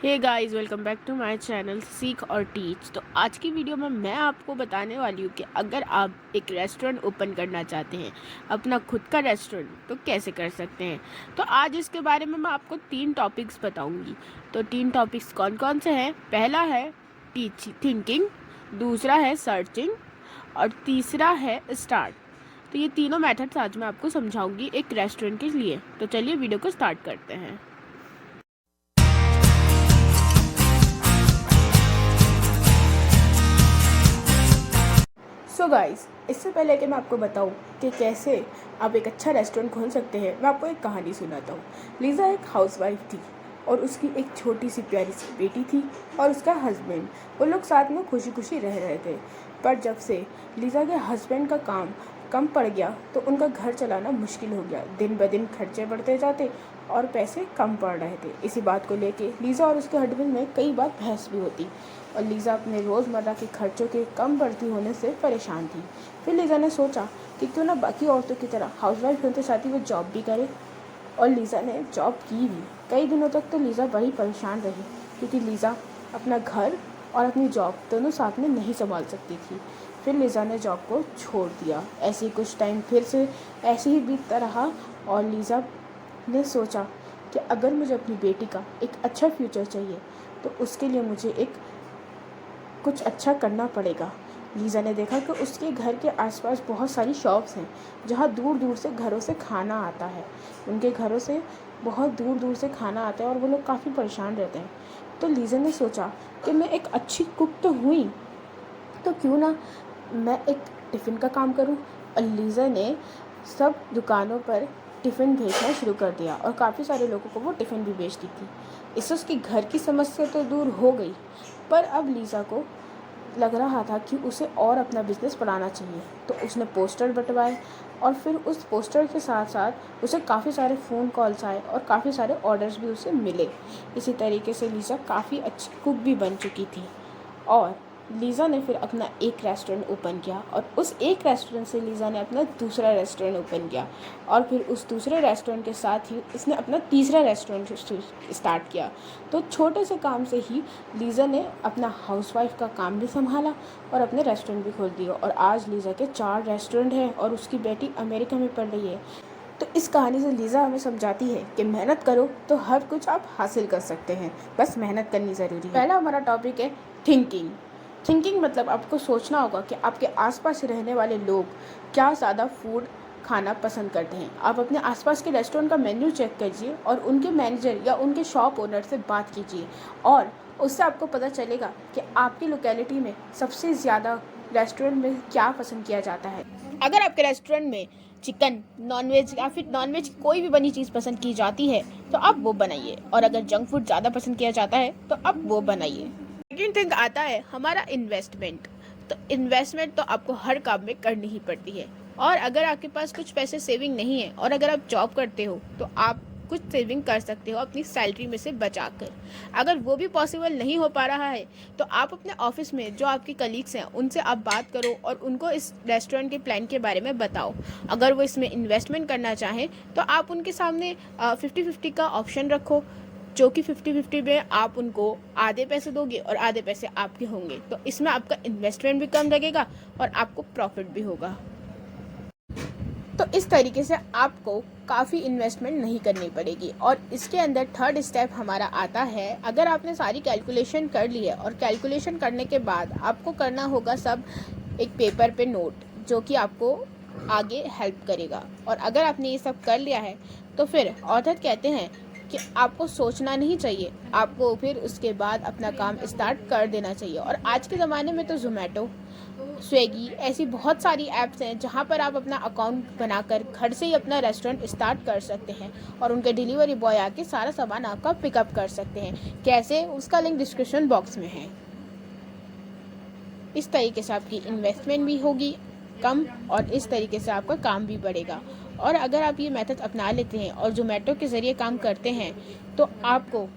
Hey guys, welcome back to my channel सीख और teach. तो आज की वीडियो में मैं आपको बताने वाली हूँ कि अगर आप एक रेस्टोरेंट ओपन करना चाहते हैं, अपना खुद का रेस्टोरेंट, तो कैसे कर सकते हैं। तो आज इसके बारे में मैं आपको 3 टॉपिक्स बताऊंगी। तो 3 टॉपिक्स कौन कौन से हैं? पहला है थिंकिंग, दूसरा है सर्चिंग और तीसरा है स्टार्ट। तो ये तीनों मेथड्स आज मैं आपको समझाऊंगी एक रेस्टोरेंट के लिए। तो चलिए वीडियो को स्टार्ट करते हैं। सो गाइस, इससे पहले कि मैं आपको बताऊं कि कैसे आप एक अच्छा रेस्टोरेंट खोल सकते हैं, मैं आपको एक कहानी सुनाता हूँ। लीज़ा एक हाउसवाइफ थी और उसकी एक छोटी सी प्यारी सी बेटी थी और उसका हस्बैंड। वो लोग साथ में खुशी खुशी रह रहे थे। पर जब से लीज़ा के हस्बैंड का काम कम पड़ गया तो उनका घर चलाना मुश्किल हो गया। दिन ब दिन खर्चे बढ़ते जाते और पैसे कम पड़ रहे थे। इसी बात को लेके लीज़ा और उसके हस्बैंड में कई बार बहस भी होती और लीज़ा अपने रोज़मर्रा के खर्चों के कम बढ़ती होने से परेशान थी। फिर लीज़ा ने सोचा कि क्यों ना बाकी औरतों की तरह हाउसवाइफ होते साथ ही वो जॉब भी करे। और लीज़ा ने जॉब की भी। कई दिनों तक तो लीज़ा बड़ी परेशान रही क्योंकि लीज़ा अपना घर और अपनी जॉब दोनों साथ में नहीं संभाल सकती थी। फिर लीज़ा ने जॉब को छोड़ दिया। ऐसे ही कुछ टाइम फिर से ऐसे ही बीतता रहा और लीज़ा ने सोचा कि अगर मुझे अपनी बेटी का एक अच्छा फ्यूचर चाहिए तो उसके लिए मुझे कुछ अच्छा करना पड़ेगा। लीज़ा ने देखा कि उसके घर के आसपास बहुत सारी शॉप्स हैं जहाँ दूर दूर से घरों से खाना आता है। उनके घरों से बहुत दूर दूर से खाना आता है और वो लोग काफ़ी परेशान रहते हैं। तो लीज़ा ने सोचा कि मैं एक अच्छी कुक तो हुई, तो क्यों ना मैं एक टिफ़िन का काम करूं। और लीज़ा ने सब दुकानों पर टिफ़िन भेजना शुरू कर दिया और काफ़ी सारे लोगों को वो टिफ़िन भी बेचती थी। इससे उसकी घर की समस्या तो दूर हो गई, पर अब लीज़ा को लग रहा था कि उसे और अपना बिजनेस बढ़ाना चाहिए। तो उसने पोस्टर बंटवाए और फिर उस पोस्टर के साथ साथ उसे काफ़ी सारे फ़ोन कॉल्स आए और काफ़ी सारे ऑर्डर्स भी उसे मिले। इसी तरीके से लीज़ा काफ़ी अच्छी कुक भी बन चुकी थी और लीज़ा ने फिर अपना एक रेस्टोरेंट ओपन किया और उस एक रेस्टोरेंट से लीज़ा ने अपना दूसरा रेस्टोरेंट ओपन किया और फिर उस दूसरे रेस्टोरेंट के साथ ही उसने अपना तीसरा रेस्टोरेंट स्टार्ट किया। तो छोटे से काम से ही लीज़ा ने अपना हाउसवाइफ का काम भी संभाला और अपने रेस्टोरेंट भी खोल दिया और आज लीज़ा के 4 रेस्टोरेंट हैं और उसकी बेटी अमेरिका में पढ़ रही है। तो इस कहानी से लीज़ा हमें समझाती है कि मेहनत करो तो हर कुछ आप हासिल कर सकते हैं, बस मेहनत करनी ज़रूरी है। पहला हमारा टॉपिक है थिंकिंग। थिंकिंग मतलब आपको सोचना होगा कि आपके आसपास रहने वाले लोग क्या ज़्यादा फूड खाना पसंद करते हैं। आप अपने आसपास के रेस्टोरेंट का मेन्यू चेक कीजिए और उनके मैनेजर या उनके शॉप ओनर से बात कीजिए और उससे आपको पता चलेगा कि आपकी लोकेलिटी में सबसे ज़्यादा रेस्टोरेंट में क्या पसंद किया जाता है। अगर आपके रेस्टोरेंट में चिकन, नॉनवेज या फिर नॉनवेज कोई भी बनी चीज़ पसंद की जाती है तो आप वो बनाइए, और अगर जंक फूड ज़्यादा पसंद किया जाता है तो आप वो बनाइए। सेकेंड थिंग आता है हमारा इन्वेस्टमेंट। तो इन्वेस्टमेंट तो आपको हर काम में करनी ही पड़ती है, और अगर आपके पास कुछ पैसे सेविंग नहीं है और अगर आप जॉब करते हो तो आप कुछ सेविंग कर सकते हो अपनी सैलरी में से बचाकर। अगर वो भी पॉसिबल नहीं हो पा रहा है तो आप अपने ऑफिस में जो आपके कलीग्स हैं उनसे आप बात करो और उनको इस रेस्टोरेंट के प्लान के बारे में बताओ। अगर वो इसमें इन्वेस्टमेंट करना चाहें तो आप उनके सामने 50-50 का ऑप्शन रखो, जो कि 50-50 में आप उनको आधे पैसे दोगे और आधे पैसे आपके होंगे। तो इसमें आपका इन्वेस्टमेंट भी कम लगेगा और आपको प्रॉफिट भी होगा। तो इस तरीके से आपको काफ़ी इन्वेस्टमेंट नहीं करनी पड़ेगी। और इसके अंदर थर्ड स्टेप हमारा आता है, अगर आपने सारी कैलकुलेशन कर ली है और कैलकुलेशन करने के बाद आपको करना होगा सब एक पेपर पे नोट, जो कि आपको आगे हेल्प करेगा। और अगर आपने ये सब कर लिया है तो फिर ऑथर कहते हैं कि आपको सोचना नहीं चाहिए, आपको फिर उसके बाद अपना काम स्टार्ट कर देना चाहिए। और आज के ज़माने में तो ज़ोमैटो, स्विगी ऐसी बहुत सारी ऐप्स हैं जहां पर आप अपना अकाउंट बनाकर घर से ही अपना रेस्टोरेंट स्टार्ट कर सकते हैं और उनके डिलीवरी बॉय आके सारा सामान आपका पिकअप कर सकते हैं। कैसे, उसका लिंक डिस्क्रिप्शन बॉक्स में है। इस तरीके से आपकी इन्वेस्टमेंट भी होगी कम और इस तरीके से आपका काम भी बढ़ेगा। और अगर आप ये मेथड अपना लेते हैं और ज़ोमैटो के ज़रिए काम करते हैं तो आपको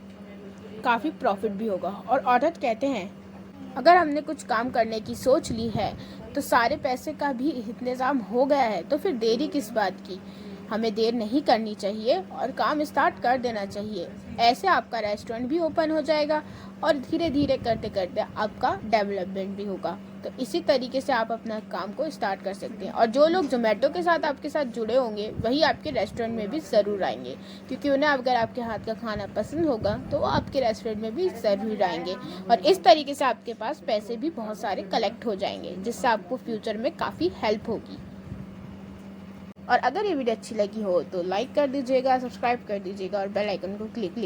काफ़ी प्रॉफिट भी होगा। और ऑथर कहते हैं अगर हमने कुछ काम करने की सोच ली है तो सारे पैसे का भी इंतज़ाम हो गया है तो फिर देरी किस बात की। हमें देर नहीं करनी चाहिए और काम स्टार्ट कर देना चाहिए। ऐसे आपका रेस्टोरेंट भी ओपन हो जाएगा और धीरे धीरे करते करते आपका डेवलपमेंट भी होगा। तो इसी तरीके से आप अपना काम को स्टार्ट कर सकते हैं। और जो लोग जोमेटो के साथ आपके साथ जुड़े होंगे वही आपके रेस्टोरेंट में भी ज़रूर आएंगे, क्योंकि उन्हें अगर आपके हाथ का खाना पसंद होगा तो वो आपके रेस्टोरेंट में भी ज़रूर आएंगे। और इस तरीके से आपके पास पैसे भी बहुत सारे कलेक्ट हो जाएंगे, जिससे आपको फ्यूचर में काफ़ी हेल्प होगी। और अगर ये वीडियो अच्छी लगी हो तो लाइक कर दीजिएगा, सब्सक्राइब कर दीजिएगा और बेल आइकन को क्लिक